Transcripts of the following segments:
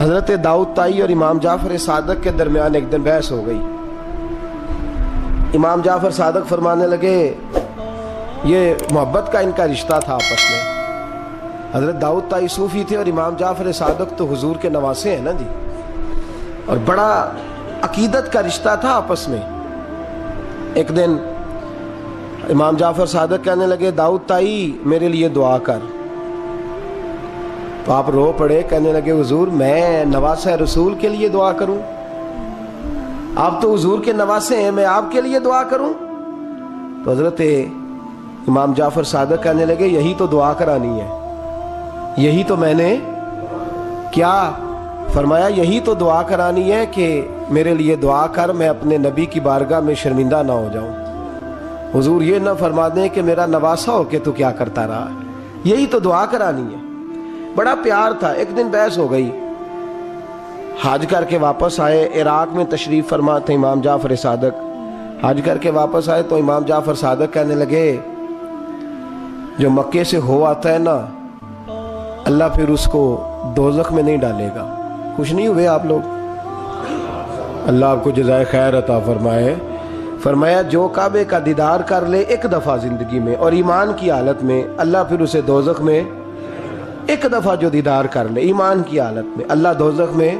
حضرت داؤد طائی اور امام جعفر صادق کے درمیان ایک دن بحث ہو گئی۔ امام جعفر صادق فرمانے لگے یہ محبت کا ان کا رشتہ تھا آپس میں۔ حضرت داؤد طائی صوفی تھے اور امام جعفر صادق تو حضور کے نواسے ہیں نا جی، اور بڑا عقیدت کا رشتہ تھا آپس میں۔ ایک دن امام جعفر صادق کہنے لگے داؤد طائی میرے لیے دعا کر، تو آپ رو پڑے، کہنے لگے حضور میں نواسہ رسول کے لیے دعا کروں؟ آپ تو حضور کے نواسے ہیں، میں آپ کے لیے دعا کروں؟ تو حضرت امام جعفر صادق کہنے لگے یہی تو دعا کرانی ہے، یہی تو میں نے کیا فرمایا، یہی تو دعا کرانی ہے کہ میرے لیے دعا کر، میں اپنے نبی کی بارگاہ میں شرمندہ نہ ہو جاؤں۔ حضور یہ نہ فرما دیں کہ میرا نواسا ہو کہ تو کیا کرتا رہا، یہی تو دعا کرانی ہے۔ بڑا پیار تھا۔ ایک دن بحث ہو گئی، حج کر کے واپس آئے، عراق میں تشریف فرما تھے امام جعفر صادق۔ حج کر کے واپس آئے تو امام جعفر صادق کہنے لگے جو مکے سے ہو آتا ہے نا، اللہ پھر اس کو دوزخ میں نہیں ڈالے گا۔ خوش نہیں ہوئے آپ لوگ؟ اللہ آپ کو جزائے خیر عطا فرمائے۔ فرمایا جو کعبے کا دیدار کر لے ایک دفعہ زندگی میں اور ایمان کی حالت میں، اللہ پھر اسے دوزخ میں، ایک دفعہ جو دیدار کر لے ایمان کی حالت میں، اللہ دوزخ میں۔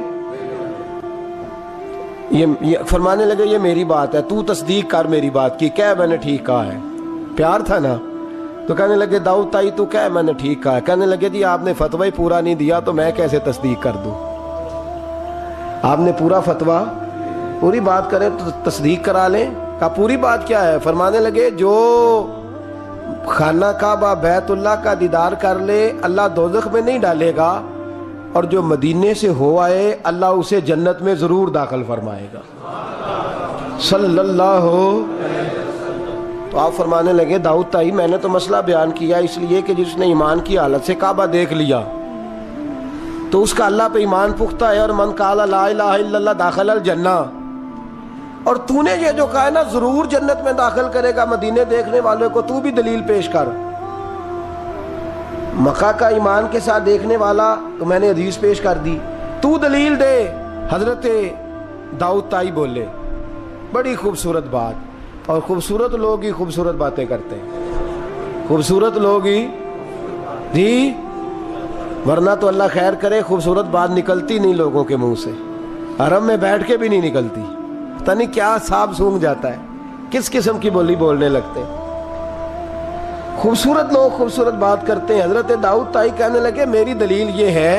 یہ فرمانے لگے یہ میری بات ہے، تو تصدیق کر میری بات کی، کہہ میں نے ٹھیک کہا ہے۔ پیار تھا نا، تو کہنے لگے داؤد طائی تو کہہ میں نے ٹھیک کہا ہے۔ کہنے لگے جی آپ نے فتوی پورا نہیں دیا تو میں کیسے تصدیق کر دوں؟ آپ نے پورا فتویٰ، پوری بات کریں تو تصدیق کرا لیں۔ کہا پوری بات کیا ہے؟ فرمانے لگے جو خانہ کعبہ بیت اللہ کا دیدار کر لے اللہ دوزخ میں نہیں ڈالے گا، اور جو مدینے سے ہو آئے اللہ اسے جنت میں ضرور داخل فرمائے گا صلی اللہ علیہ وسلم۔ تو آپ فرمانے لگے داؤد طائی میں نے تو مسئلہ بیان کیا اس لیے کہ جس نے ایمان کی حالت سے کعبہ دیکھ لیا تو اس کا اللہ پہ ایمان پختہ ہے، اور من قال لا الہ الا اللہ داخل الجنہ۔ اور تو نے یہ جو کہا ہے نا ضرور جنت میں داخل کرے گا مدینے دیکھنے والوں کو، تو بھی دلیل پیش کر۔ مکہ کا ایمان کے ساتھ دیکھنے والا تو میں نے حدیث پیش کر دی، تو دلیل دے۔ حضرت داؤد طائی بولے بڑی خوبصورت بات، اور خوبصورت لوگ ہی خوبصورت باتیں کرتے ہیں، خوبصورت لوگ ہی جی، ورنہ تو اللہ خیر کرے خوبصورت بات نکلتی نہیں لوگوں کے منہ سے، حرم میں بیٹھ کے بھی نہیں نکلتی، پتہ نہیں کیا سانپ سونگ جاتا ہے، کس قسم کی بولی بولنے لگتے ہیں۔ خوبصورت لوگ خوبصورت بات کرتے ہیں۔ حضرت داؤد طائی کہنے لگے میری دلیل یہ ہے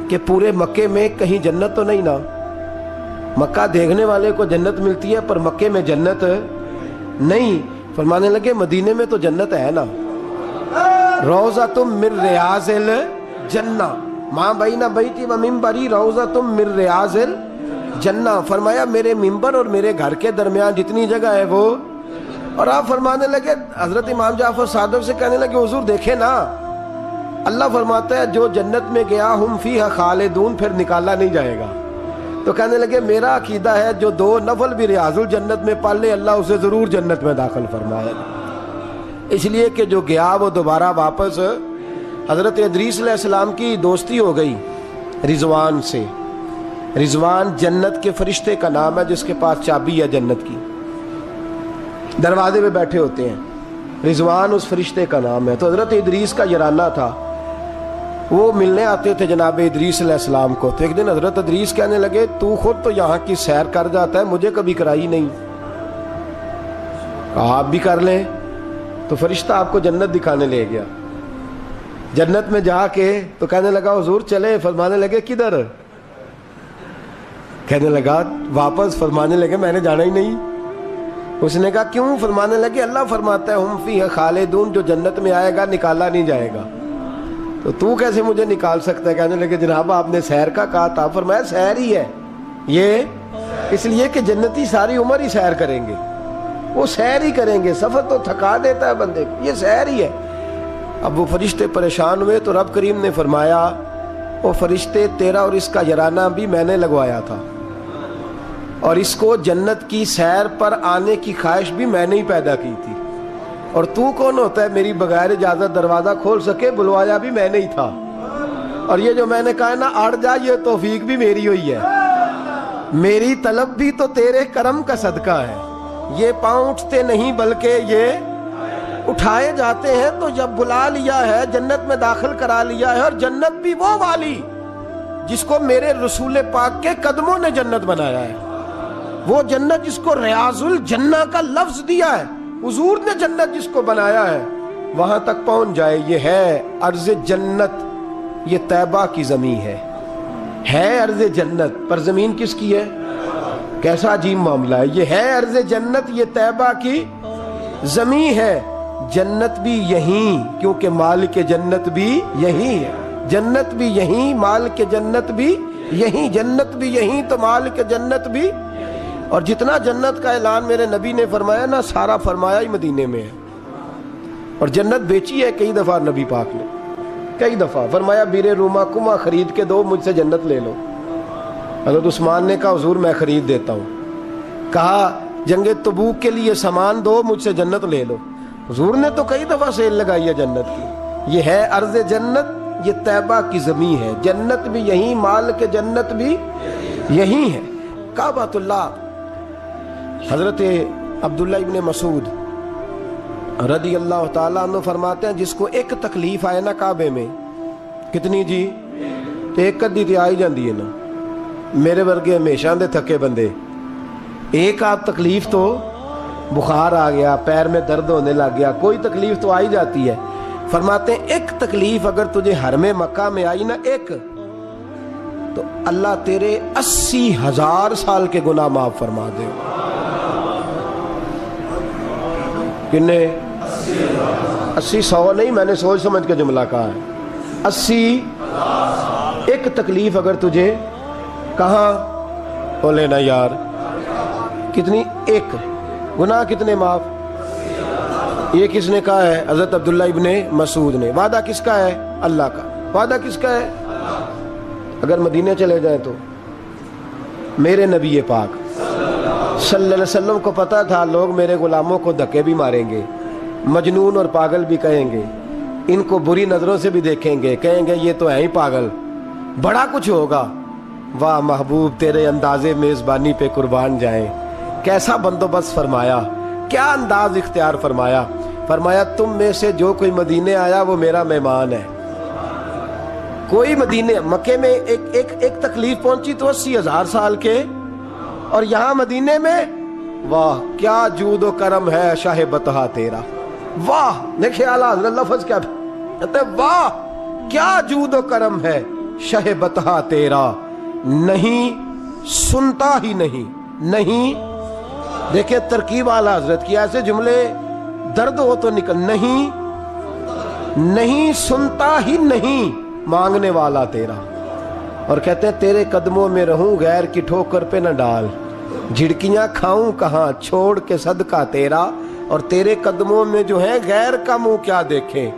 کہ پورے مکے میں کہیں جنت تو نہیں نا، مکہ دیکھنے والے کو جنت ملتی ہے پر مکے میں جنت نہیں۔ فرمانے لگے مدینے میں تو جنت ہے نا، روضۃ من ریاض الجنہ، ماں بین بیتی و منبری روضۃ من ریاض الجنہ۔ فرمایا میرے منبر اور میرے گھر کے درمیان جتنی جگہ ہے وہ، اور آپ فرمانے لگے حضرت امام جعفر صادق سے کہنے لگے حضور دیکھیں نا، اللہ فرماتا ہے جو جنت میں گیا ہم فیہا خالدون، پھر نکالا نہیں جائے گا۔ تو کہنے لگے میرا عقیدہ ہے جو دو نفل بھی ریاض الجنت میں پڑھ لے اللہ اسے ضرور جنت میں داخل فرمائے گا، اس لیے کہ جو گیا وہ دوبارہ واپس۔ حضرت ادریس علیہ السلام کی دوستی ہو گئی رضوان سے۔ رضوان جنت کے فرشتے کا نام ہے جس کے پاس چابی ہے جنت کی، دروازے پہ بیٹھے ہوتے ہیں، رضوان اس فرشتے کا نام ہے۔ تو حضرت ادریس کا یارانہ تھا، وہ ملنے آتے تھے جناب ادریس علیہ السلام کو۔ تو ایک دن حضرت ادریس کہنے لگے تو خود تو یہاں کی سیر کر جاتا ہے، مجھے کبھی کرائی نہیں، آپ بھی کر لیں۔ تو فرشتہ آپ کو جنت دکھانے لے گیا، جنت میں جا کے تو کہنے لگا حضور چلے، فرمانے لگے کدھر؟ کہنے لگا واپس، فرمانے لگے میں نے جانا ہی نہیں۔ اس نے کہا کیوں؟ فرمانے لگے اللہ فرماتا ہے ہم فیہا خالدون، جو جنت میں آئے گا نکالا نہیں جائے گا، تو کیسے مجھے نکال سکتا ہے؟ کہنے لگے جناب آپ نے سیر کا کہا تھا۔ فرمایا سیر ہی ہے یہ، اس لیے کہ جنتی ساری عمر ہی سیر کریں گے، وہ سیر ہی کریں گے، سفر تو تھکا دیتا ہے بندے کو، یہ سیر ہی ہے۔ اب وہ فرشتے پریشان ہوئے تو رب کریم نے فرمایا وہ فرشتے تیرا اور اس کا یارانہ بھی میں نے لگوایا تھا، اور اس کو جنت کی سیر پر آنے کی خواہش بھی میں نے ہی پیدا کی تھی، اور تو کون ہوتا ہے میری بغیر اجازت دروازہ کھول سکے؟ بلوایا بھی میں نے ہی تھا۔ اور یہ جو میں نے کہا نا اڑ جا، یہ توفیق بھی میری ہوئی ہے، میری طلب بھی تو تیرے کرم کا صدقہ ہے۔ یہ پاؤں اٹھتے نہیں بلکہ یہ اٹھائے جاتے ہیں، تو جب بلا لیا ہے جنت میں داخل کرا لیا ہے، اور جنت بھی وہ والی جس کو میرے رسول پاک کے قدموں نے جنت بنایا ہے، وہ جنت جس کو ریاض الجنہ کا لفظ دیا ہے، حضور نے جنت جس کو بنایا ہے، وہاں تک پہنچ جائے۔ یہ ہے ارض جنت، یہ طیبہ کی زمین ہے ارض جنت، پر زمین کس کی ہے؟ کیسا عجیب معاملہ ہے، یہ ہے ارض جنت، یہ طیبہ کی زمین ہے۔ جنت بھی یہیں، کیونکہ مالک جنت بھی یہیں ہے، جنت بھی یہیں، مالک جنت بھی یہیں، جنت بھی یہیں تو مالک جنت بھی۔ اور جتنا جنت کا اعلان میرے نبی نے فرمایا نا، سارا فرمایا ہی مدینے میں ہے۔ اور جنت بیچی ہے کئی دفعہ نبی پاک نے، کئی دفعہ فرمایا بیر روما کما خرید کے دو، مجھ سے جنت لے لو۔ حضرت عثمان نے کہا حضور میں خرید دیتا ہوں۔ کہا جنگ تبوک کے لیے سامان دو، مجھ سے جنت لے لو۔ حضور نے تو کئی دفعہ سیل لگائی ہے جنت کی۔ یہ ہے ارض جنت، یہ طیبہ کی زمین ہے، جنت بھی یہیں، مال کے جنت بھی یہیں ہے۔ کعبۃ اللہ، حضرت عبداللہ ابن مسعود رضی اللہ تعالیٰ عنہ فرماتے ہیں جس کو ایک تکلیف آئے نا کعبے میں، کتنی جی؟ تو ایک کدی تے آئی جاندی ہے نا، میرے ورگے ہمیشہ دے تھکے بندے، ایک آدھ تکلیف تو بخار آ گیا، پیر میں درد ہونے لگ گیا، کوئی تکلیف تو آئی جاتی ہے۔ فرماتے ہیں ایک تکلیف اگر تجھے حرم مکہ میں آئی نا، ایک، تو اللہ تیرے 80,000 سال کے گناہ معاف فرما دے۔ کتنے؟ 80، 100 نہیں، میں نے سوچ سمجھ کے جملہ کہا ہے، 80۔ ایک تکلیف اگر تجھے کہاں بولے نا یار، کتنی؟ ایک، گناہ کتنے معاف؟ یہ کس نے کہا ہے؟ حضرت عبداللہ ابن مسعود نے۔ وعدہ کس کا ہے؟ اللہ کا۔ وعدہ کس کا ہے؟ اگر مدینے چلے جائیں تو میرے نبی پاک صلی اللہ علیہ وسلم کو پتا تھا لوگ میرے غلاموں کو دھکے بھی ماریں گے، مجنون اور پاگل بھی کہیں گے، ان کو بری نظروں سے بھی دیکھیں گے، کہیں گے یہ تو ہے ہی پاگل، بڑا کچھ ہوگا۔ واہ محبوب تیرے انداز میزبانی پہ قربان جائیں، کیسا بندوبست فرمایا، کیا انداز اختیار فرمایا۔ فرمایا تم میں سے جو کوئی مدینے آیا وہ میرا مہمان ہے۔ کوئی مدینے مکے میں ایک تکلیف پہنچی تو 80,000 سال کے، اور یہاں مدینے میں واہ کیا جود و کرم ہے شاہ بطحہ تیرا۔ واہ دیکھیں اعلیٰ حضرت لفظ کیا کہتے ہیں، واہ کیا جود و کرم ہے شاہ بطحہ تیرا، نہیں سنتا ہی نہیں دیکھیں ترکیب اعلیٰ حضرت کی، ایسے جملے درد ہو تو نکل، نہیں سنتا ہی نہیں مانگنے والا تیرا۔ اور کہتے ہیں تیرے قدموں میں رہوں غیر کی ٹھوکر پہ نہ ڈال، جھڑکیاں کھاؤں کہاں چھوڑ کے صدقہ تیرا۔ اور تیرے قدموں میں جو ہے غیر کا منہ کیا دیکھیں،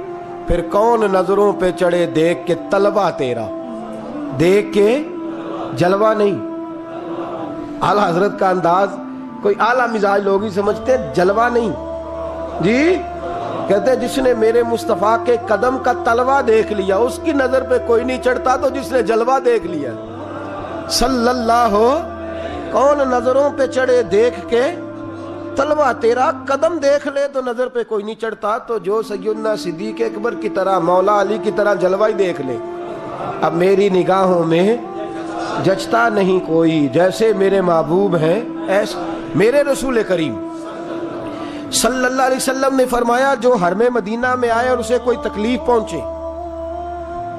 پھر کون نظروں پہ چڑھے دیکھ کے طلبہ تیرا، دیکھ کے جلوہ نہیں۔ اعلیٰ حضرت کا انداز کوئی اعلیٰ مزاج لوگ ہی سمجھتے، جلوہ نہیں جی۔ کہتے ہیں جس نے میرے مصطفیٰ کے قدم کا تلوہ دیکھ لیا اس کی نظر پہ کوئی نہیں چڑھتا، تو جس نے جلوہ دیکھ لیا صلی اللہ ہو، کون نظروں پہ چڑھے دیکھ کے تلوہ تیرا، قدم دیکھ لے تو نظر پہ کوئی نہیں چڑھتا، تو جو سیدنا صدیق اکبر کی طرح مولا علی کی طرح جلوہ ہی دیکھ لے۔ اب میری نگاہوں میں جچتا نہیں کوئی، جیسے میرے محبوب ہیں ایسے میرے رسول کریم صلی اللہ علیہ وسلم نے فرمایا جو حرم مدینہ میں آئے اور اسے کوئی تکلیف پہنچے،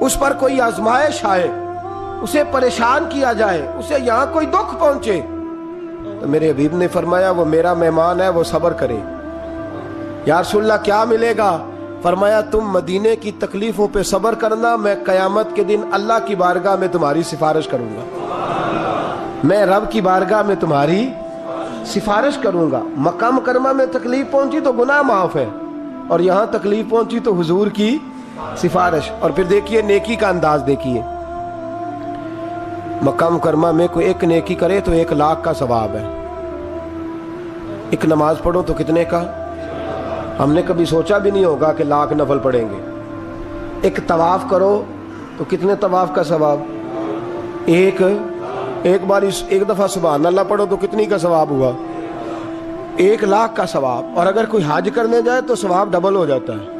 اس پر کوئی آزمائش آئے، اسے پریشان کیا جائے، اسے یہاں کوئی دکھ پہنچے، تو میرے حبیب نے فرمایا وہ میرا مہمان ہے، وہ صبر کرے۔ یا رسول اللہ کیا ملے گا؟ فرمایا تم مدینے کی تکلیفوں پہ صبر کرنا، میں قیامت کے دن اللہ کی بارگاہ میں تمہاری سفارش کروں گا، میں رب کی بارگاہ میں تمہاری سفارش کروں گا۔ مکہ مکرمہ میں تکلیف پہنچی تو گناہ معاف ہے، اور یہاں تکلیف پہنچی تو حضور کی سفارش۔ اور پھر دیکھیے نیکی کا انداز دیکھیے، مکہ مکرمہ میں کوئی ایک نیکی کرے تو 1,00,000 کا ثواب ہے، ایک نماز پڑھو تو کتنے کا؟ ہم نے کبھی سوچا بھی نہیں ہوگا کہ 1,00,000 نفل پڑھیں گے۔ ایک طواف کرو تو کتنے طواف کا ثواب؟ ایک بار ایک دفعہ سبحان اللہ پڑھو تو کتنی کا ثواب ہوا؟ 1,00,000 کا ثواب. اور اگر کوئی حج کرنے جائے تو ثواب ڈبل ہو جاتا ہے.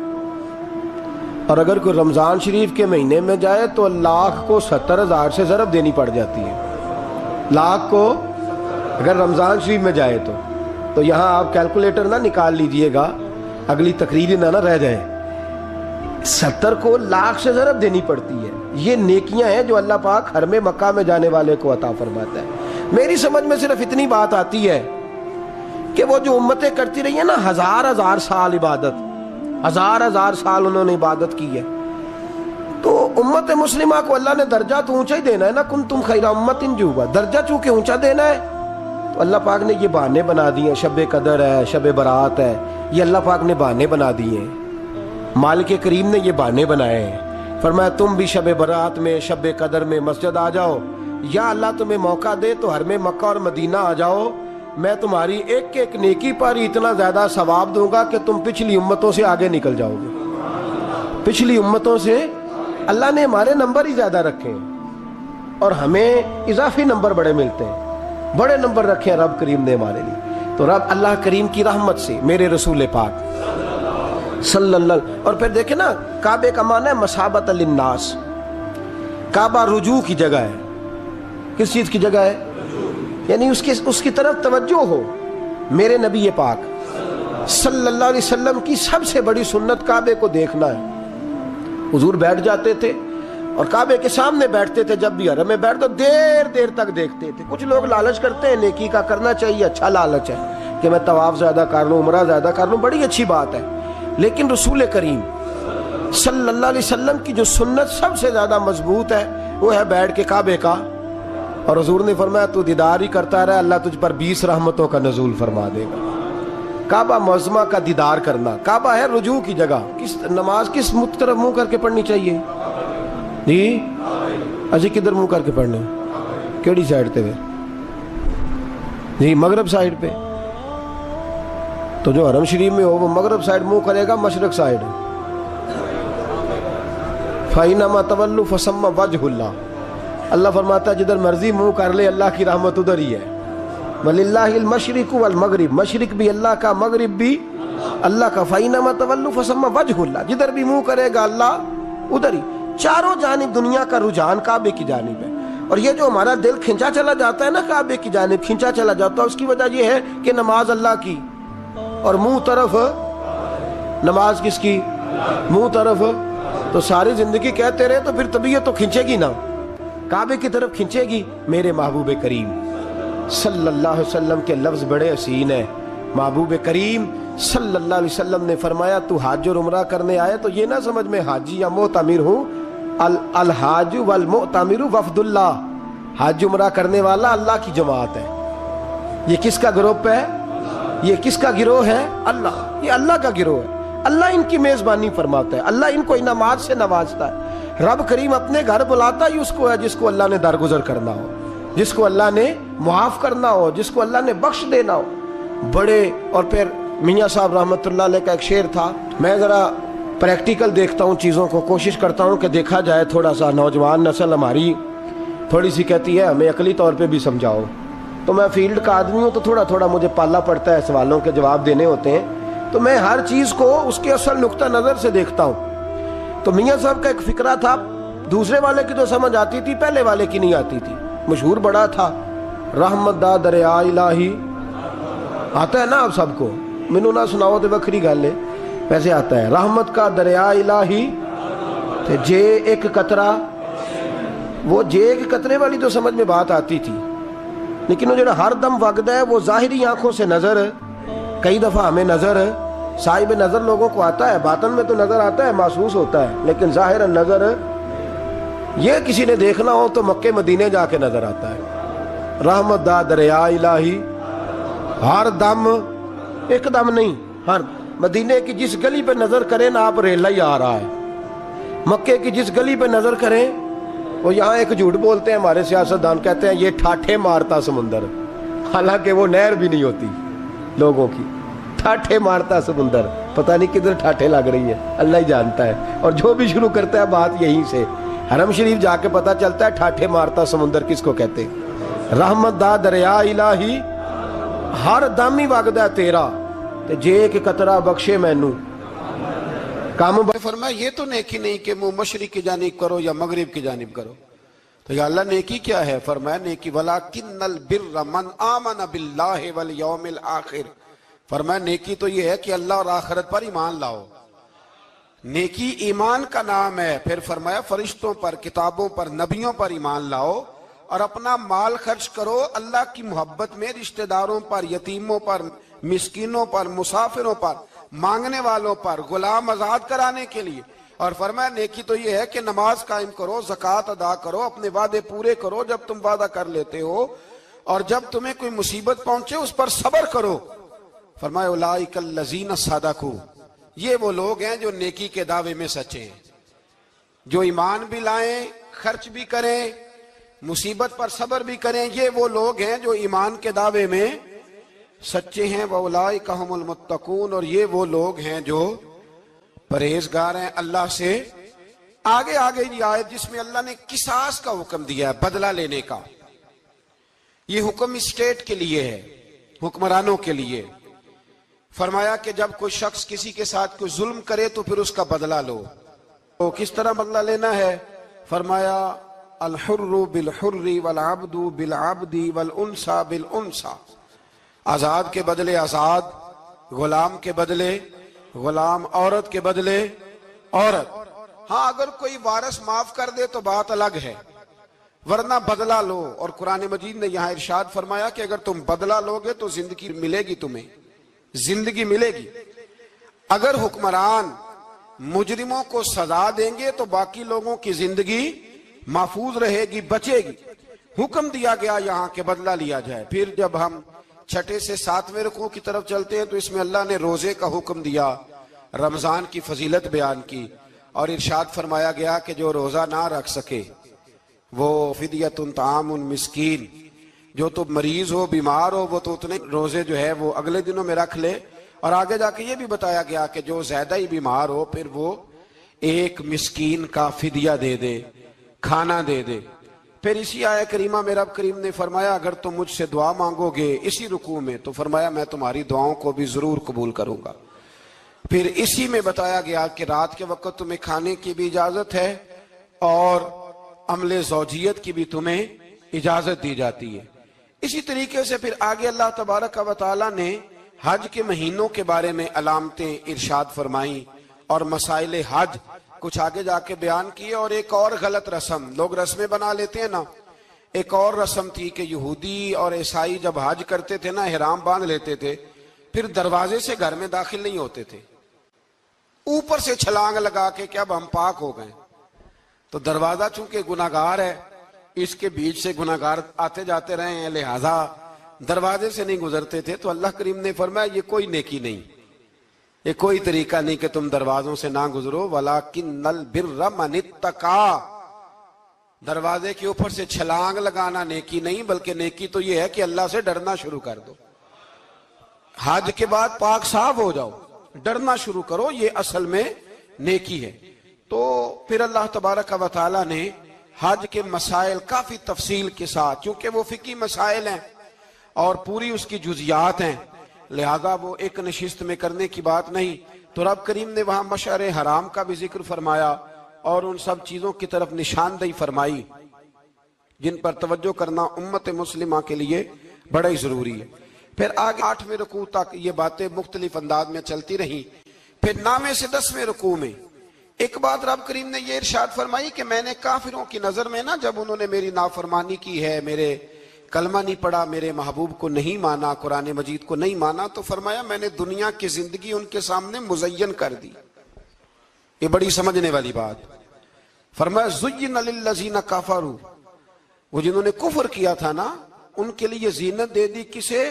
اور اگر کوئی رمضان شریف کے مہینے میں جائے تو 1,00,000 کو 70,000 سے ضرب دینی پڑ جاتی ہے. 1,00,000 کو اگر رمضان شریف میں جائے تو یہاں آپ کیلکولیٹر نہ نکال لیجئے گا، اگلی تقریر نہ رہ جائے. 70 کو 1,00,000 سے ضرب دینی پڑتی ہے. یہ نیکیاں ہیں جو اللہ پاک حرم مکہ میں جانے والے کو عطا فرماتا ہے. میری سمجھ میں صرف اتنی بات آتی ہے کہ وہ جو امتیں کرتی رہی ہیں نا، 1000 سال عبادت، 1000 سال انہوں نے عبادت کی ہے، تو امت مسلمہ کو اللہ نے درجہ تو اونچا ہی دینا ہے نا. کنتم خیر امت جوبا، درجہ چونکہ اونچا دینا ہے تو اللہ پاک نے یہ بہانے بنا دیے. شب قدر ہے، شب برات ہے، یہ اللہ پاک نے بہانے بنا دیے ہیں. مالک کریم نے یہ بہانے بنائے ہیں. فرمایا تم بھی شب برات میں، شب قدر میں مسجد آ جاؤ، یا اللہ تمہیں موقع دے تو حرم مکہ اور مدینہ آ جاؤ. میں تمہاری ایک ایک نیکی پر اتنا زیادہ ثواب دوں گا کہ تم پچھلی امتوں سے آگے نکل جاؤ گے. پچھلی امتوں سے اللہ نے ہمارے نمبر ہی زیادہ رکھے ہیں اور ہمیں اضافی نمبر بڑے ملتے ہیں. بڑے نمبر رکھے ہیں رب کریم نے ہمارے لیے. تو رب اللہ کریم کی رحمت سے میرے رسول پاک صلی اللہ. اور پھر دیکھیں نا، کعبے کا معنی ہے مسابت للناس. کعبہ رجوع کی جگہ ہے. کس چیز کی جگہ ہے؟ یعنی اس کی طرف توجہ ہو. میرے نبی پاک صلی اللہ علیہ وسلم کی سب سے بڑی سنت کعبے کو دیکھنا ہے. حضور بیٹھ جاتے تھے اور کعبے کے سامنے بیٹھتے تھے. جب بھی حرم میں بیٹھ تو دیر تک دیکھتے تھے. کچھ لوگ لالچ کرتے ہیں، نیکی کا کرنا چاہیے، اچھا لالچ ہے کہ میں طواف زیادہ کر لوں، عمرہ زیادہ کر لوں، بڑی اچھی بات ہے. لیکن رسول کریم صلی اللہ علیہ وسلم کی جو سنت سب سے زیادہ مضبوط ہے وہ ہے بیٹھ کے کعبے کا. اور حضور نے فرمایا تو دیدار ہی کرتا رہا، اللہ تجھ پر 20 رحمتوں کا نزول فرما دے گا. کعبہ معظمہ کا دیدار کرنا. کعبہ ہے رجوع کی جگہ. نماز کس طرف منہ کر کے پڑھنی چاہیے جی؟ اجی کدھر منہ کر کے پڑھنے؟ کیڑی سائڈ تے جی؟ مغرب سائڈ پہ. تو جو حرم شریف میں ہو وہ مغرب سائڈ منہ کرے گا، مشرق سائڈ. فَإِنَّمَا تَوَلُّوا فَثَمَّ وَجْهُ اللَّهِ. اللہ فرماتا ہے جدھر مرضی منہ کر لے اللہ کی رحمت ادھر ہی ہے. وَلِلَّهِ الْمَشْرِقُ وَالْمَغْرِبُ، مشرق بھی اللہ کا، مغرب بھی اللہ کا. فَإِنَّمَا تَوَلُّوا فَثَمَّ وَجْهُ اللَّهِ، جدھر بھی منہ کرے گا اللہ ادھر ہی. چاروں جانب دنیا کا رجحان کعبے کی جانب ہے. اور یہ جو ہمارا دل کھنچا چلا جاتا ہے نا کعبے کی جانب، کھنچا چلا جاتا ہے، اس کی وجہ یہ ہے کہ نماز اللہ کی اور منہ طرف نماز کس کی؟ منہ طرف. تو ساری زندگی کہتے رہے تو پھر طبیعت تو کھنچے گی نا، کعبے کی طرف کھنچے گی. میرے محبوب کریم صلی اللہ علیہ وسلم کے لفظ بڑے حسین ہیں. محبوب کریم صلی اللہ علیہ وسلم نے فرمایا تو حج اور عمرہ کرنے آئے تو یہ نہ سمجھ میں حاجی یا معتمر ہوں. الحاج والمعتمر وفد اللہ، حج عمرہ کرنے والا اللہ کی جماعت ہے. یہ کس کا گروپ ہے؟ یہ کس کا گروہ ہے؟ اللہ. یہ اللہ کا گروہ ہے. اللہ ان کی میزبانی فرماتا ہے، اللہ ان کو انعامات سے نوازتا ہے. رب کریم اپنے گھر بلاتا ہی اس کو ہے جس کو اللہ نے درگزر کرنا ہو، جس کو اللہ نے معاف کرنا ہو، جس کو اللہ نے بخش دینا ہو. بڑے. اور پھر میاں صاحب رحمۃ اللہ علیہ کا ایک شعر تھا. میں ذرا پریکٹیکل دیکھتا ہوں چیزوں کو، کوشش کرتا ہوں کہ دیکھا جائے تھوڑا سا. نوجوان نسل ہماری تھوڑی سی کہتی ہے ہمیں عقلی طور پہ بھی سمجھاؤ. تو میں فیلڈ کا آدمی ہوں تو تھوڑا مجھے پالا پڑتا ہے، سوالوں کے جواب دینے ہوتے ہیں تو میں ہر چیز کو اس کے اصل نقطہ نظر سے دیکھتا ہوں. تو میاں صاحب کا ایک فقرہ تھا، دوسرے والے کی تو سمجھ آتی تھی، پہلے والے کی نہیں آتی تھی. مشہور بڑا تھا، رحمت دا دریا الہی. آتا ہے نا آپ سب کو؟ مینوں نہ سناؤ تو بکری گل ہے، ویسے آتا ہے. رحمت کا دریا الہی تے جے ایک قطرہ. وہ جے ایک قطرے والی تو سمجھ میں بات آتی تھی، لیکن وہ جو ہر دم وگدا ہے وہ ظاہری آنکھوں سے نظر، کئی دفعہ ہمیں نظر، صاحب نظر لوگوں کو آتا ہے، باطن میں تو نظر آتا ہے، محسوس ہوتا ہے، لیکن ظاہر نظر یہ کسی نے دیکھنا ہو تو مکے مدینے جا کے نظر آتا ہے. رحمت دا دریا الہی ہر دم، ایک دم نہیں، ہر مدینے کی جس گلی پہ نظر کریں نا آپ ریلا ہی آ رہا ہے. مکے کی جس گلی پہ نظر کریں، وہ یہاں ایک جھوٹ بولتے ہیں ہمارے سیاستدان، کہتے ہیں یہ ٹھاٹھے مارتا سمندر، حالانکہ وہ نہر بھی نہیں ہوتی لوگوں کی. ٹھاٹھے مارتا سمندر، پتہ نہیں کدھر ٹھاٹھے لگ رہی ہے، اللہ ہی جانتا ہے. اور جو بھی شروع کرتا ہے بات یہیں سے. حرم شریف جا کے پتہ چلتا ہے ٹھاٹھے مارتا سمندر کس کو کہتے ہیں. رحمت دا دریا الہی ہر دم ہی وگدا تیرا تے جے کہ قطرہ بخشے مینوں کام. فرمایا یہ تو نیکی نہیں کہ منہ مشرق کی جانب کرو یا مغرب کی جانب کرو. تو یا اللہ نیکی کیا ہے؟ فرمایا نیکی وَلَكِنَّ الْبِرَّ مَنْ آمَنَ بِاللَّهِ وَالْيَوْمِ الْآخِرِ. فرمایا نیکی تو یہ ہے کہ اللہ اور آخرت پر ایمان لاؤ. نیکی ایمان کا نام ہے. پھر فرمایا فرشتوں پر، کتابوں پر، نبیوں پر ایمان لاؤ اور اپنا مال خرچ کرو اللہ کی محبت میں، رشتہ داروں پر، یتیموں پر، مسکینوں پر، مسافروں پر، مانگنے والوں پر، غلام آزاد کرانے کے لیے. اور فرمایا نیکی تو یہ ہے کہ نماز قائم کرو، زکوٰۃ ادا کرو، اپنے وعدے پورے کرو جب تم وعدہ کر لیتے ہو، اور جب تمہیں کوئی مصیبت پہنچے اس پر صبر کرو. فرمایا اولئک الذین صدقوا، یہ وہ لوگ ہیں جو نیکی کے دعوے میں سچے ہیں، جو ایمان بھی لائیں، خرچ بھی کریں، مصیبت پر صبر بھی کریں. یہ وہ لوگ ہیں جو ایمان کے دعوے میں سچے ہیں. وَأُولَئِكَ هُمُ الْمُتَّقُونَ، اور یہ وہ لوگ ہیں جو پرہیزگار ہیں اللہ سے. آگے یہ آیت جس میں اللہ نے قصاص کا حکم دیا ہے، بدلہ لینے کا. یہ حکم اسٹیٹ کے لیے ہے، حکمرانوں کے لیے. فرمایا کہ جب کوئی شخص کسی کے ساتھ کوئی ظلم کرے تو پھر اس کا بدلہ لو. تو کس طرح بدلہ لینا ہے؟ فرمایا الحر بالحر والعبد بالعبد والانثى بالانثى، آزاد کے بدلے آزاد، غلام کے بدلے غلام، عورت کے بدلے عورت. ہاں اگر کوئی وارث معاف کر دے تو بات الگ ہے، ورنہ بدلہ لو. اور قرآن مجید نے یہاں ارشاد فرمایا کہ اگر تم بدلہ لوگے تو زندگی ملے گی، تمہیں زندگی ملے گی. اگر حکمران مجرموں کو سزا دیں گے تو باقی لوگوں کی زندگی محفوظ رہے گی، بچے گی. حکم دیا گیا یہاں کہ بدلہ لیا جائے. پھر جب ہم 6 سے 7ویں رکوع کی طرف چلتے ہیں تو اس میں اللہ نے روزے کا حکم دیا، رمضان کی فضیلت بیان کی، اور ارشاد فرمایا گیا کہ جو روزہ نہ رکھ سکے وہ فدیۃ طعام مسکین، جو تو مریض ہو، بیمار ہو، وہ تو اتنے روزے جو ہے وہ اگلے دنوں میں رکھ لے. اور آگے جا کے یہ بھی بتایا گیا کہ جو زیادہ ہی بیمار ہو پھر وہ ایک مسکین کا فدیہ دے دے، کھانا دے دے. پھر اسی آیہ کریمہ میں رب کریم نے فرمایا اگر تم مجھ سے دعا مانگو گے اسی رکوع میں تو فرمایا میں تمہاری دعاؤں کو بھی ضرور قبول کروں گا. پھر اسی میں بتایا گیا کہ رات کے وقت تمہیں کھانے کی بھی اجازت ہے اور عمل زوجیت کی بھی تمہیں اجازت دی جاتی ہے. اسی طریقے سے پھر آگے اللہ تبارک و تعالیٰ نے حج کے مہینوں کے بارے میں علامتیں ارشاد فرمائیں اور مسائل حج کچھ آگے جا کے بیان کیے. اور ایک اور غلط رسم لوگ رسمیں بنا لیتے ہیں نا، ایک اور رسم تھی کہ یہودی اور عیسائی جب حج کرتے تھے نا، احرام باندھ لیتے تھے، پھر دروازے سے گھر میں داخل نہیں ہوتے تھے، اوپر سے چھلانگ لگا کے کہ اب ہم پاک ہو گئے. تو دروازہ چونکہ گناہگار ہے، اس کے بیچ سے گناہگار آتے جاتے رہے ہیں، لہذا دروازے سے نہیں گزرتے تھے. تو اللہ کریم نے فرمایا یہ کوئی نیکی نہیں، یہ کوئی طریقہ نہیں کہ تم دروازوں سے نہ گزرو. وَلَكِنَّ الْبِرَّ مَنِ اتَّقَىٰ، دروازے کے اوپر سے چھلانگ لگانا نیکی نہیں، بلکہ نیکی تو یہ ہے کہ اللہ سے ڈرنا شروع کر دو. حج کے بعد پاک صاف ہو جاؤ، ڈرنا شروع کرو، یہ اصل میں نیکی ہے. تو پھر اللہ تبارک و تعالیٰ نے حج کے مسائل کافی تفصیل کے ساتھ، چونکہ وہ فقہی مسائل ہیں اور پوری اس کی جزیات ہیں، لہذا وہ ایک نشست میں کرنے کی بات نہیں. تو رب کریم نے وہاں مشعر حرام کا بھی ذکر فرمایا اور ان سب چیزوں کی طرف نشاندہی فرمائی جن پر توجہ کرنا امت مسلمہ کے لیے بڑا ہی ضروری ہے. پھر آگے 8ویں رکوع تک یہ باتیں مختلف انداز میں چلتی رہیں. پھر 9ویں سے 10ویں رکوع میں ایک بات رب کریم نے یہ ارشاد فرمائی کہ میں نے کافروں کی نظر میں نا، جب انہوں نے میری نافرمانی کی ہے، میرے کلمہ نہیں پڑھا، میرے محبوب کو نہیں مانا، قرآن مجید کو نہیں مانا، تو فرمایا میں نے دنیا کی زندگی ان کے سامنے مزین کر دی. یہ بڑی سمجھنے والی بات. فرمایا زین للذین کفروا، وہ جنہوں نے کفر کیا تھا نا ان کے لیے زینت دے دی کسے؟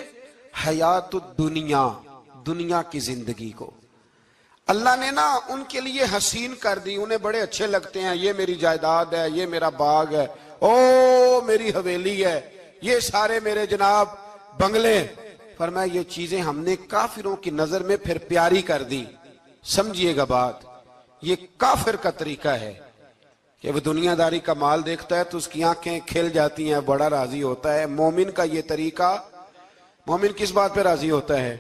حیات الدنیا، دنیا کی زندگی کو اللہ نے نا ان کے لیے حسین کر دی. انہیں بڑے اچھے لگتے ہیں، یہ میری جائیداد ہے، یہ میرا باغ ہے، او میری حویلی ہے، یہ سارے میرے جناب بنگلے. فرمایا یہ چیزیں ہم نے کافروں کی نظر میں پھر پیاری کر دی. سمجھیے گا بات، یہ کافر کا طریقہ ہے کہ کہ وہ دنیا داری کا مال دیکھتا ہے تو اس کی آنکھیں کھل جاتی ہیں, بڑا راضی ہوتا ہے. مومن کا یہ طریقہ, مومن کس بات پہ راضی ہوتا ہے؟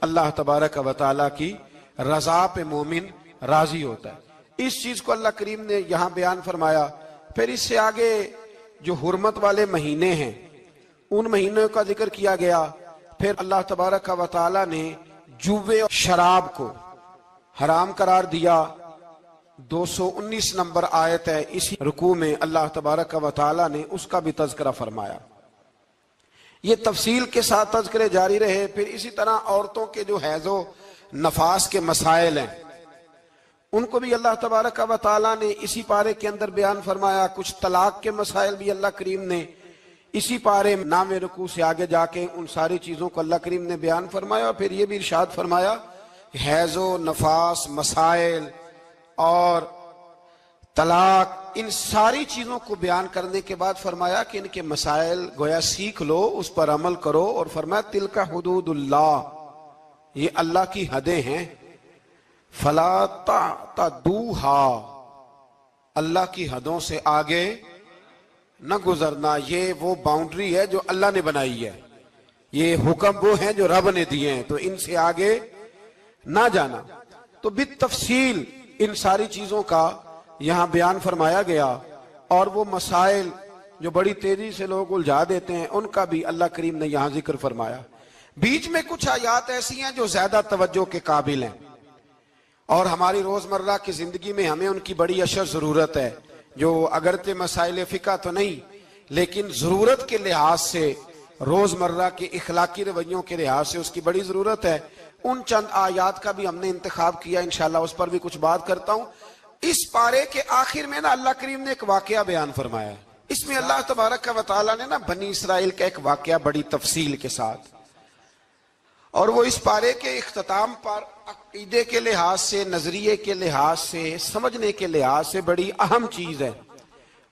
اللہ تبارک و تعالیٰ کی رضا پہ مومن راضی ہوتا ہے. اس چیز کو اللہ کریم نے یہاں بیان فرمایا. پھر اس سے آگے جو حرمت والے مہینے ہیں ان مہینوں کا ذکر کیا گیا. پھر اللہ تبارک و تعالیٰ نے جوے اور شراب کو حرام قرار دیا. 219 نمبر آیت ہے, اسی رکوع میں اللہ تبارک و تعالیٰ نے اس کا بھی تذکرہ فرمایا. یہ تفصیل کے ساتھ تذکرے جاری رہے. پھر اسی طرح عورتوں کے جو حیض و نفاس کے مسائل ہیں ان کو بھی اللہ تبارک و تعالیٰ نے اسی پارے کے اندر بیان فرمایا. کچھ طلاق کے مسائل بھی اللہ کریم نے اسی پارے 9ویں رکوع سے آگے جا کے ان ساری چیزوں کو اللہ کریم نے بیان فرمایا. اور پھر یہ بھی ارشاد فرمایا حیض و نفاس مسائل اور طلاق, ان ساری چیزوں کو بیان کرنے کے بعد فرمایا کہ ان کے مسائل گویا سیکھ لو, اس پر عمل کرو. اور فرمایا تلک حدود اللہ, یہ اللہ کی حدیں ہیں. فلا تعتدوها, اللہ کی حدوں سے آگے نہ گزرنا. یہ وہ باؤنڈری ہے جو اللہ نے بنائی ہے, یہ حکم وہ ہیں جو رب نے دیے ہیں, تو ان سے آگے نہ جانا. تو بالتفصیل ان ساری چیزوں کا یہاں بیان فرمایا گیا. اور وہ مسائل جو بڑی تیزی سے لوگ الجھا دیتے ہیں ان کا بھی اللہ کریم نے یہاں ذکر فرمایا. بیچ میں کچھ آیات ایسی ہیں جو زیادہ توجہ کے قابل ہیں اور ہماری روزمرہ کی زندگی میں ہمیں ان کی بڑی اشد ضرورت ہے, جو اگرچہ مسائل فقہ تو نہیں لیکن ضرورت کے لحاظ سے, روزمرہ کے اخلاقی رویوں کے لحاظ سے اس کی بڑی ضرورت ہے. ان چند آیات کا بھی ہم نے انتخاب کیا, انشاءاللہ اس پر بھی کچھ بات کرتا ہوں. اس پارے کے آخر میں نا اللہ کریم نے ایک واقعہ بیان فرمایا ہے. اس میں اللہ تبارک و تعالیٰ نے نا بنی اسرائیل کا ایک واقعہ بڑی تفصیل کے ساتھ, اور وہ اس پارے کے اختتام پر عقیدے کے لحاظ سے, نظریے کے لحاظ سے, سمجھنے کے لحاظ سے بڑی اہم چیز ہے,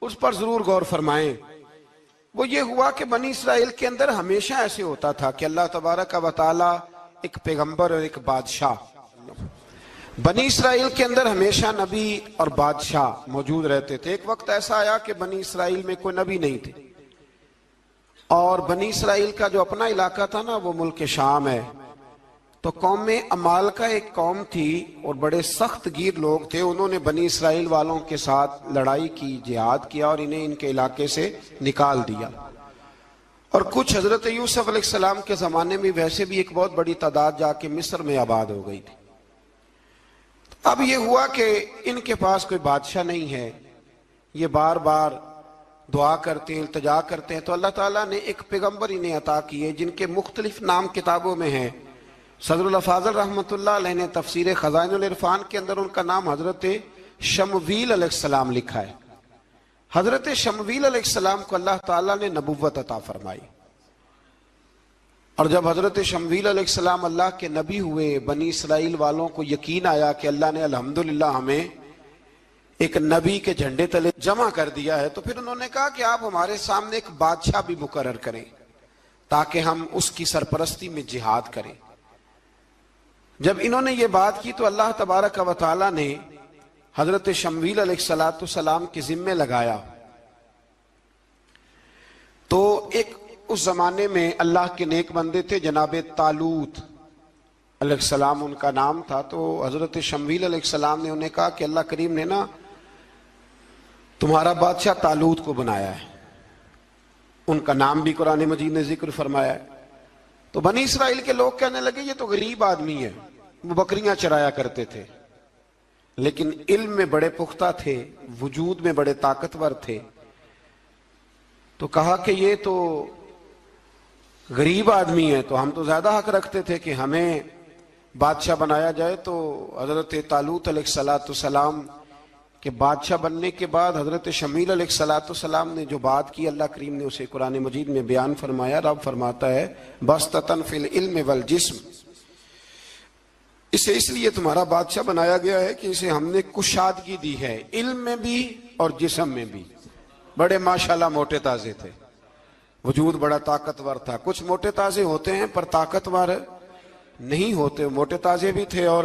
اس پر ضرور غور فرمائیں. وہ یہ ہوا کہ بنی اسرائیل کے اندر ہمیشہ ایسے ہوتا تھا کہ اللہ تبارک و تعالیٰ ایک پیغمبر اور ایک بادشاہ, بنی اسرائیل کے اندر ہمیشہ نبی اور بادشاہ موجود رہتے تھے. ایک وقت ایسا آیا کہ بنی اسرائیل میں کوئی نبی نہیں تھے, اور بنی اسرائیل کا جو اپنا علاقہ تھا نا وہ ملک شام ہے. تو قوم عمال کا ایک قوم تھی اور بڑے سخت گیر لوگ تھے. انہوں نے بنی اسرائیل والوں کے ساتھ لڑائی کی, جہاد کیا اور انہیں ان کے علاقے سے نکال دیا. اور کچھ حضرت یوسف علیہ السلام کے زمانے میں ویسے بھی ایک بہت بڑی تعداد جا کے مصر میں آباد ہو گئی تھی. اب یہ ہوا کہ ان کے پاس کوئی بادشاہ نہیں ہے, یہ بار بار دعا کرتے ہیں, التجا کرتے ہیں. تو اللہ تعالیٰ نے ایک پیغمبر انہیں عطا کیے جن کے مختلف نام کتابوں میں ہیں. صدر الافاضل رحمۃ اللہ علیہ نے تفسیر خزائن العرفان کے اندر ان کا نام حضرت شمویل علیہ السلام لکھا ہے. حضرت شمویل علیہ السلام کو اللہ تعالیٰ نے نبوت عطا فرمائی, اور جب حضرت شمویل علیہ السلام اللہ کے نبی ہوئے, بنی اسرائیل والوں کو یقین آیا کہ اللہ نے الحمدللہ ہمیں ایک نبی کے جھنڈے تلے جمع کر دیا ہے, تو پھر انہوں نے کہا کہ آپ ہمارے سامنے ایک بادشاہ بھی مقرر کریں تاکہ ہم اس کی سرپرستی میں جہاد کریں. جب انہوں نے یہ بات کی تو اللہ تبارک و تعالیٰ نے حضرت شمویل علیہ السلام کے ذمے لگایا. تو ایک اس زمانے میں اللہ کے نیک بندے تھے جناب طالوت علیہ السلام ان کا نام تھا. تو حضرت شمویل علیہ السلام نے انہیں کہا کہ اللہ کریم نے نا تمہارا بادشاہ طالوت کو بنایا ہے. ان کا نام بھی قرآن مجید نے ذکر فرمایا ہے. تو بنی اسرائیل کے لوگ کہنے لگے یہ تو غریب آدمی ہے, وہ بکریاں چرایا کرتے تھے لیکن علم میں بڑے پختہ تھے, وجود میں بڑے طاقتور تھے. تو کہا کہ یہ تو غریب آدمی ہے, تو ہم تو زیادہ حق رکھتے تھے کہ ہمیں بادشاہ بنایا جائے. تو حضرت طالوت علیہ السلام کے بادشاہ بننے کے بعد حضرت شمویل علیہ السلام نے جو بات کی اللہ کریم نے اسے قرآن مجید میں بیان فرمایا. رب فرماتا ہے بسطتاً فی العلم والجسم, اسے اس لیے تمہارا بادشاہ بنایا گیا ہے کہ اسے ہم نے کشادگی دی ہے, علم میں بھی اور جسم میں بھی. بڑے ماشاءاللہ موٹے تازے تھے, وجود بڑا طاقتور تھا. کچھ موٹے تازے ہوتے ہیں پر طاقتور نہیں ہوتے, موٹے تازے بھی تھے اور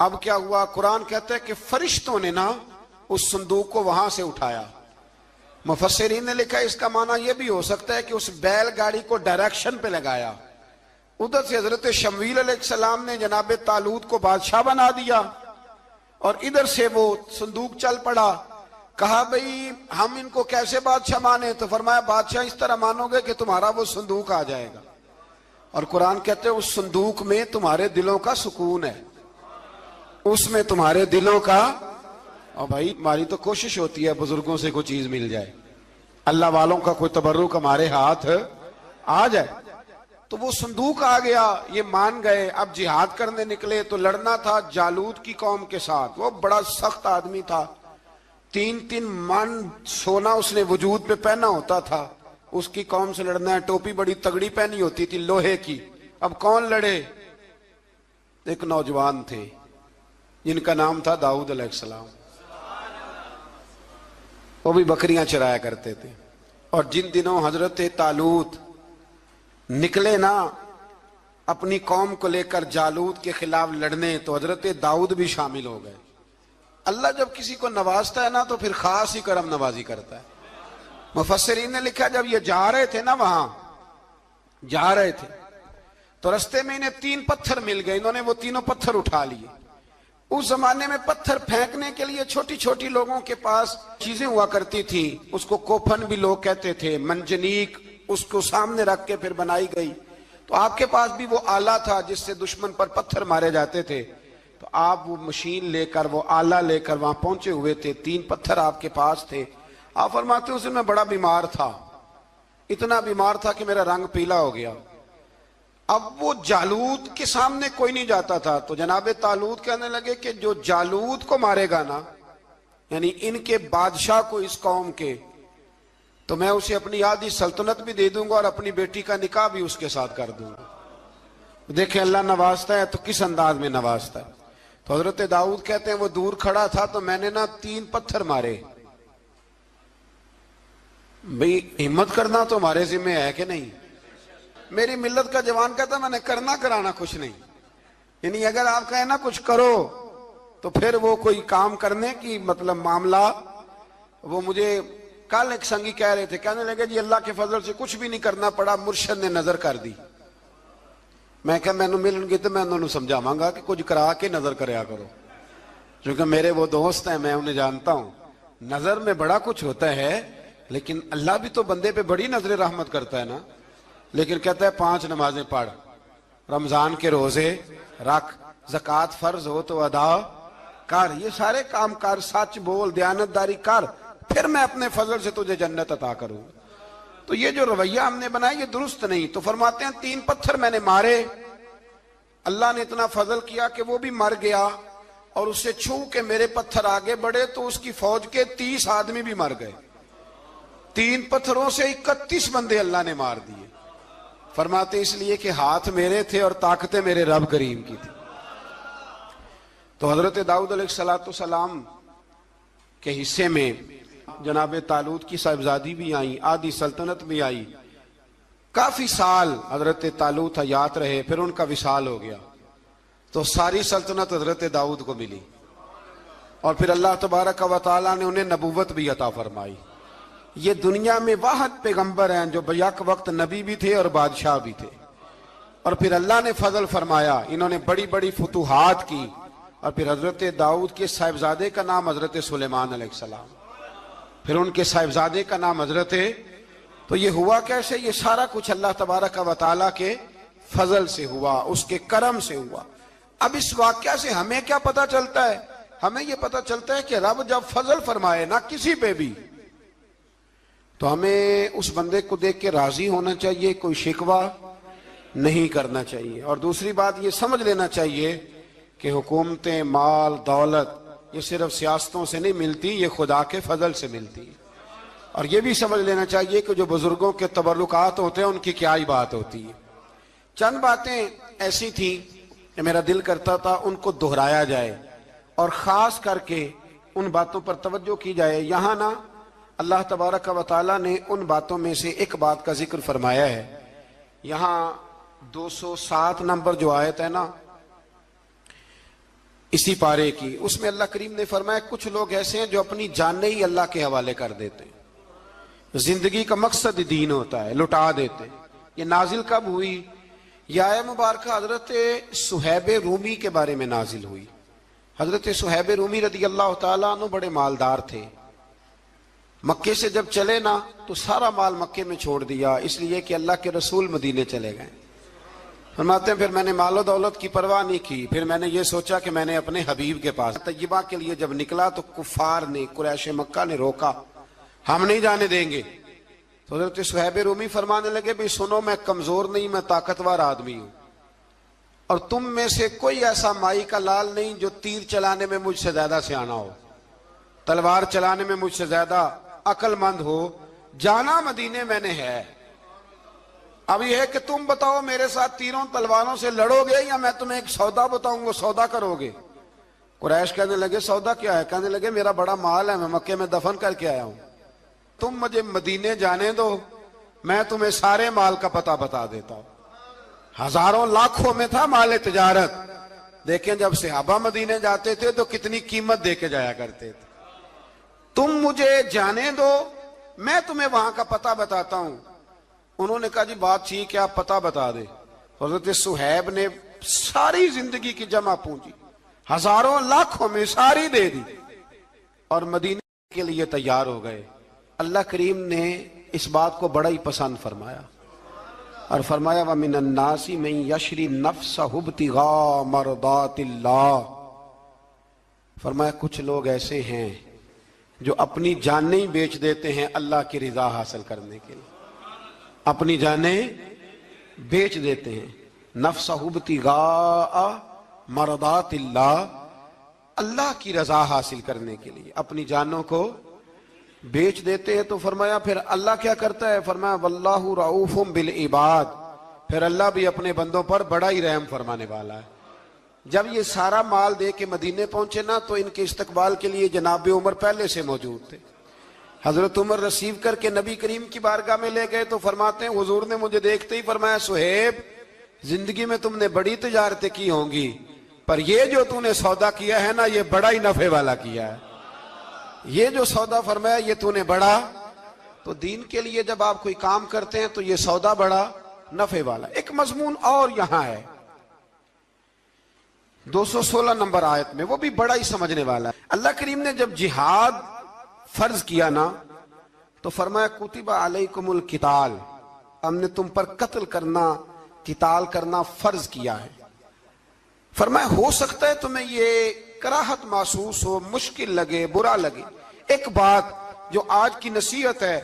اب کیا ہوا؟ قرآن کہتا ہے کہ فرشتوں نے نا اس صندوق کو وہاں سے اٹھایا. مفسرین نے لکھا اس کا معنی یہ بھی ہو سکتا ہے کہ اس بیل گاڑی کو ڈائریکشن پہ لگایا. ادھر سے حضرت شمویل علیہ السلام نے جناب طالوت کو بادشاہ بنا دیا اور ادھر سے وہ صندوق چل پڑا. کہا بھئی ہم ان کو کیسے بادشاہ مانے؟ تو فرمایا بادشاہ اس طرح مانو گے کہ تمہارا وہ صندوق آ جائے گا. اور قرآن کہتے ہیں اس صندوق میں تمہارے دلوں کا سکون ہے، اس میں تمہارے دلوں کا. اور بھائی ہماری تو کوشش ہوتی ہے بزرگوں سے کوئی چیز مل جائے، اللہ والوں کا کوئی تبرک ہمارے ہاتھ آ جائے. تو وہ صندوق آ گیا، یہ مان گئے. اب جہاد کرنے نکلے تو لڑنا تھا جالوت کی قوم کے ساتھ. وہ بڑا سخت آدمی تھا، 3 من سونا اس نے وجود پہ پہنا ہوتا تھا. اس کی قوم سے لڑنا ہے، ٹوپی بڑی تگڑی پہنی ہوتی تھی لوہے کی. اب کون لڑے؟ ایک نوجوان تھے جن کا نام تھا داؤد علیہ السلام. وہ بھی بکریاں چرایا کرتے تھے. اور جن دنوں حضرت طالوت نکلے نا اپنی قوم کو لے کر جالوت کے خلاف لڑنے، تو حضرت داؤد بھی شامل ہو گئے. اللہ جب کسی کو نوازتا ہے نا تو پھر خاص ہی کرم نوازی کرتا ہے. مفسرین نے لکھا جب یہ جا رہے تھے نا، وہاں جا رہے تھے تو رستے میں انہیں 3 پتھر مل گئے. انہوں نے وہ تینوں پتھر اٹھا لیے. اس زمانے میں پتھر پھینکنے کے لیے چھوٹی چھوٹی لوگوں کے پاس چیزیں ہوا کرتی تھی. اس کو کوپھن بھی لوگ کہتے تھے، منجنیق، اس کو سامنے رکھ کے پھر بنائی گئی. تو آپ کے پاس بھی وہ آلہ تھا جس سے دشمن پر پتھر مارے جاتے تھے. تو آپ وہ مشین لے کر، وہ آلہ لے کر وہاں پہنچے ہوئے تھے. 3 پتھر آپ کے پاس تھے. آپ فرماتے ہیں اس دن میں بڑا بیمار تھا، اتنا بیمار تھا کہ میرا رنگ پیلا ہو گیا. اب وہ جالوت کے سامنے کوئی نہیں جاتا تھا. تو جناب طالوت کہنے لگے کہ جو جالوت کو مارے گا نا، یعنی ان کے بادشاہ کو اس قوم کے، تو میں اسے اپنی آدھی سلطنت بھی دے دوں گا اور اپنی بیٹی کا نکاح بھی اس کے ساتھ کر دوں گا. دیکھیں اللہ نوازتا ہے تو کس انداز میں نوازتا ہے. تو حضرت داؤد کہتے ہیں وہ دور کھڑا تھا تو میں نے نا 3 پتھر مارے. بھئی ہمت کرنا تو ہمارے ذمہ ہے کہ نہیں؟ میری ملت کا جوان کہتا ہے میں نے کرنا کرانا کچھ نہیں. یعنی اگر آپ کہیں نا کچھ کرو تو پھر وہ کوئی کام کرنے کی مطلب معاملہ. وہ مجھے کل ایک سنگی کہہ رہے تھے، کہنے لگے جی اللہ کے فضل سے کچھ بھی نہیں کرنا پڑا، مرشد نے نظر کر دی. میں کہا میں ملن گی تو میں انہوں نے سمجھاواں گا کہ کچھ کرا کے نظر کریا کرو، کیونکہ میرے وہ دوست ہیں، میں انہیں جانتا ہوں. نظر میں بڑا کچھ ہوتا ہے لیکن اللہ بھی تو بندے پہ بڑی نظر رحمت کرتا ہے نا. لیکن کہتا ہے 5 نمازیں پڑھ، رمضان کے روزے رکھ، زکوٰۃ فرض ہو تو ادا کر، یہ سارے کام کر، سچ بول، دیانتداری کر، پھر میں اپنے فضل سے تجھے جنت عطا کروں. تو یہ جو رویہ ہم نے بنایا یہ درست نہیں. تو فرماتے ہیں 3 پتھر میں نے مارے، اللہ نے اتنا فضل کیا کہ وہ بھی مر گیا، اور اس سے چھو کے میرے پتھر آگے بڑھے تو اس کی فوج کے 30 آدمی بھی مر گئے. 3 پتھروں سے 31 بندے اللہ نے مار دیے. فرماتے اس لیے کہ ہاتھ میرے تھے اور طاقتیں میرے رب کریم کی تھی. تو حضرت داؤد علیہ السلام کے حصے میں جناب طالوت کی صاحبزادی بھی آئی، آدھی سلطنت بھی آئی. کافی سال حضرت طالوت حیات رہے، پھر ان کا وصال ہو گیا تو ساری سلطنت حضرت داؤد کو ملی. اور پھر اللہ تبارک و تعالیٰ نے انہیں نبوت بھی عطا فرمائی. یہ دنیا میں واحد پیغمبر ہیں جو بیک وقت نبی بھی تھے اور بادشاہ بھی تھے. اور پھر اللہ نے فضل فرمایا، انہوں نے بڑی بڑی فتوحات کی. اور پھر حضرت داؤد کے صاحبزادے کا نام حضرت سلیمان علیہ السلام، پھر ان کے صاحبزادے کا نام حضرت. تو یہ ہوا کیسے؟ یہ سارا کچھ اللہ تبارک و تعالیٰ کے فضل سے ہوا، اس کے کرم سے ہوا. اب اس واقعہ سے ہمیں کیا پتہ چلتا ہے؟ ہمیں یہ پتہ چلتا ہے کہ رب جب فضل فرمائے نہ کسی پہ بھی، تو ہمیں اس بندے کو دیکھ کے راضی ہونا چاہیے، کوئی شکوہ نہیں کرنا چاہیے. اور دوسری بات یہ سمجھ لینا چاہیے کہ حکومتیں، مال، دولت یہ صرف سیاستوں سے نہیں ملتی، یہ خدا کے فضل سے ملتی. اور یہ بھی سمجھ لینا چاہیے کہ جو بزرگوں کے تبرکات ہوتے ہیں ان کی کیا ہی بات ہوتی ہے. چند باتیں ایسی تھیں کہ میرا دل کرتا تھا ان کو دہرایا جائے اور خاص کر کے ان باتوں پر توجہ کی جائے. یہاں نا اللہ تبارک و تعالیٰ نے ان باتوں میں سے ایک بات کا ذکر فرمایا ہے. یہاں 207 نمبر جو آیت ہے نا، اسی پارے کی، اس میں اللہ کریم نے فرمایا کچھ لوگ ایسے ہیں جو اپنی جانیں ہی اللہ کے حوالے کر دیتے ہیں، زندگی کا مقصد دین ہوتا ہے، لٹا دیتے ہیں۔ یہ نازل کب ہوئی؟ یہ آیہ مبارکہ حضرت صہیب رومی کے بارے میں نازل ہوئی۔ حضرت صہیب رومی رضی اللہ تعالیٰ عنہ بڑے مالدار تھے، مکے سے جب چلے نا تو سارا مال مکے میں چھوڑ دیا، اس لیے کہ اللہ کے رسول مدینے چلے گئے۔ فرماتے ہیں پھر میں نے مال و دولت کی پرواہ نہیں کی، پھر میں نے یہ سوچا کہ میں نے اپنے حبیب کے پاس طیبہ کے لیے جب نکلا تو کفار نے، قریش مکہ نے روکا، ہم نہیں جانے دیں گے۔ تو حضرت صہیب رومی فرمانے لگے بھی سنو، میں کمزور نہیں، میں طاقتور آدمی ہوں، اور تم میں سے کوئی ایسا مائی کا لال نہیں جو تیر چلانے میں مجھ سے زیادہ سیانا ہو، تلوار چلانے میں مجھ سے زیادہ عقل مند ہو، جانا مدینے میں نے ہے۔ اب یہ ہے کہ تم بتاؤ میرے ساتھ تیروں تلواروں سے لڑو گے یا میں تمہیں ایک سودا بتاؤں، وہ سودا کرو گے؟ قریش کہنے لگے سودا کیا ہے؟ کہنے لگے میرا بڑا مال ہے، میں مکے میں دفن کر کے آیا ہوں، تم مجھے مدینے جانے دو، میں تمہیں سارے مال کا پتہ بتا دیتا ہوں۔ ہزاروں لاکھوں میں تھا مال تجارت، دیکھیں جب صحابہ مدینے جاتے تھے تو کتنی قیمت دے کے جایا کرتے تھے۔ تم مجھے جانے دو، میں تمہیں وہاں کا پتہ بتاتا ہوں۔ انہوں نے کہا جی بات ٹھیک ہے، آپ پتہ بتا دیں۔ حضرت صہیب نے ساری زندگی کی جمع پونجی ہزاروں لاکھوں میں ساری دے دی اور مدینے کے لیے تیار ہو گئے۔ اللہ کریم نے اس بات کو بڑا ہی پسند فرمایا اور فرمایا وَمِنَ النَّاسِ مَن يَشْرِي نَفْسَهُ ابْتِغَاءَ مَرْضَاتِ اللَّهِ، فرمایا کچھ لوگ ایسے ہیں جو اپنی جانیں ہی بیچ دیتے ہیں اللہ کی رضا حاصل کرنے کے لیے، اپنی جانیں بیچ دیتے ہیں، نَفْسَهُ ابْتِغَاءَ مَرْضَاتِ اللَّهِ، اللہ کی رضا حاصل کرنے کے لیے اپنی جانوں کو بیچ دیتے ہیں۔ تو فرمایا پھر اللہ کیا کرتا ہے؟ فرمایا واللہ رؤوف بالعباد، پھر اللہ بھی اپنے بندوں پر بڑا ہی رحم فرمانے والا ہے۔ جب یہ سارا مال دے کے مدینے پہنچے نا تو ان کے استقبال کے لیے جناب عمر پہلے سے موجود تھے۔ حضرت عمر ریسیو کر کے نبی کریم کی بارگاہ میں لے گئے تو فرماتے ہیں حضور نے مجھے دیکھتے ہی فرمایا صہیب زندگی میں تم نے بڑی تجارتیں کی ہوں گی، پر یہ جو تم نے سودا کیا ہے نا یہ بڑا ہی نفع والا کیا ہے، یہ جو سودا فرمایا یہ تو نے بڑا۔ تو دین کے لیے جب آپ کوئی کام کرتے ہیں تو یہ سودا بڑا نفع والا۔ ایک مضمون اور یہاں ہے 216 نمبر آیت میں، وہ بھی بڑا ہی سمجھنے والا ہے۔ اللہ کریم نے جب جہاد فرض کیا نا تو فرمایا کتب علیکم القتال، ہم نے تم پر قتل کرنا، قتال کرنا فرض کیا ہے۔ فرمایا ہو سکتا ہے تمہیں یہ کراہت محسوس ہو، مشکل لگے، برا لگے۔ ایک بات جو آج کی نصیحت ہے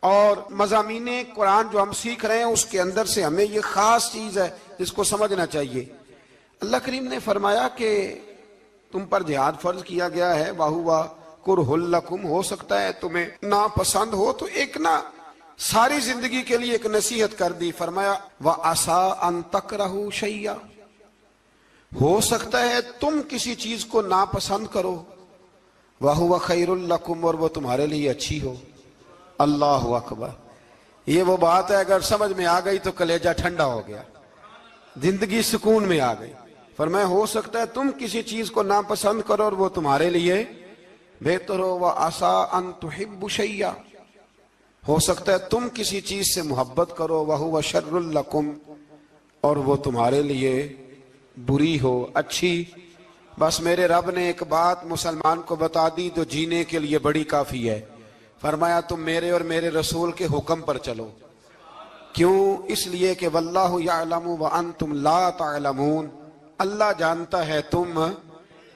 اور مضامین قرآن جو ہم سیکھ رہے ہیں اس کے اندر سے ہمیں یہ خاص چیز ہے جس کو سمجھنا چاہیے۔ اللہ کریم نے فرمایا کہ تم پر جہاد فرض کیا گیا ہے، وَهُوَ كُرْهٌ لَكُمْ، ہو سکتا ہے تمہیں ناپسند ہو، تو ایک نا ساری زندگی کے لیے ایک نصیحت کر دی۔ فرمایا وَعَسَىٰ أَن تَكْرَهُوا شَيْئًا، ہو سکتا ہے تم کسی چیز کو ناپسند کرو، وَهُوَ خَيْرٌ لَكُمْ، اور وہ تمہارے لیے اچھی ہو۔ اللہ اکبر، یہ وہ بات ہے اگر سمجھ میں آ گئی تو کلیجہ ٹھنڈا ہو گیا، زندگی سکون میں آ گئی۔ فرمایا ہو سکتا ہے تم کسی چیز کو ناپسند کرو اور وہ تمہارے لیے بہتر ہو۔ وَعَسَىٰ أَن تُحِبُّوا شَيْئًا، ہو سکتا ہے تم کسی چیز سے محبت کرو، وَهُوَ شَرٌّ لَكُمْ، اور وہ تمہارے لیے بری ہو، اچھی۔ بس میرے رب نے ایک بات مسلمان کو بتا دی تو جینے کے لیے بڑی کافی ہے۔ فرمایا تم میرے اور میرے رسول کے حکم پر چلو۔ کیوں؟ اس لیے کہ واللہ یعلم وانتم لا تعلمون، اللہ جانتا ہے تم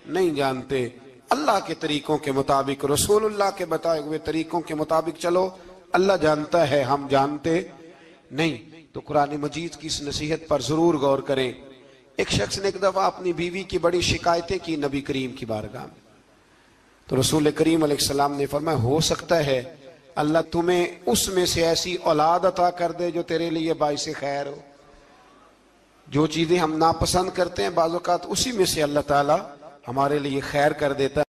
نہیں جانتے۔ اللہ کے طریقوں کے مطابق، رسول اللہ کے بتائے ہوئے طریقوں کے مطابق چلو، اللہ جانتا ہے ہم جانتے نہیں۔ تو قرآن مجید کی اس نصیحت پر ضرور غور کریں۔ ایک شخص نے ایک دفعہ اپنی بیوی کی بڑی شکایتیں کی نبی کریم کی بارگاہ میں، تو رسول کریم علیہ السلام نے فرمایا ہو سکتا ہے اللہ تمہیں اس میں سے ایسی اولاد عطا کر دے جو تیرے لیے باعث خیر ہو۔ جو چیزیں ہم ناپسند کرتے ہیں بعض اوقات اسی میں سے اللہ تعالی ہمارے لیے خیر کر دیتا ہے۔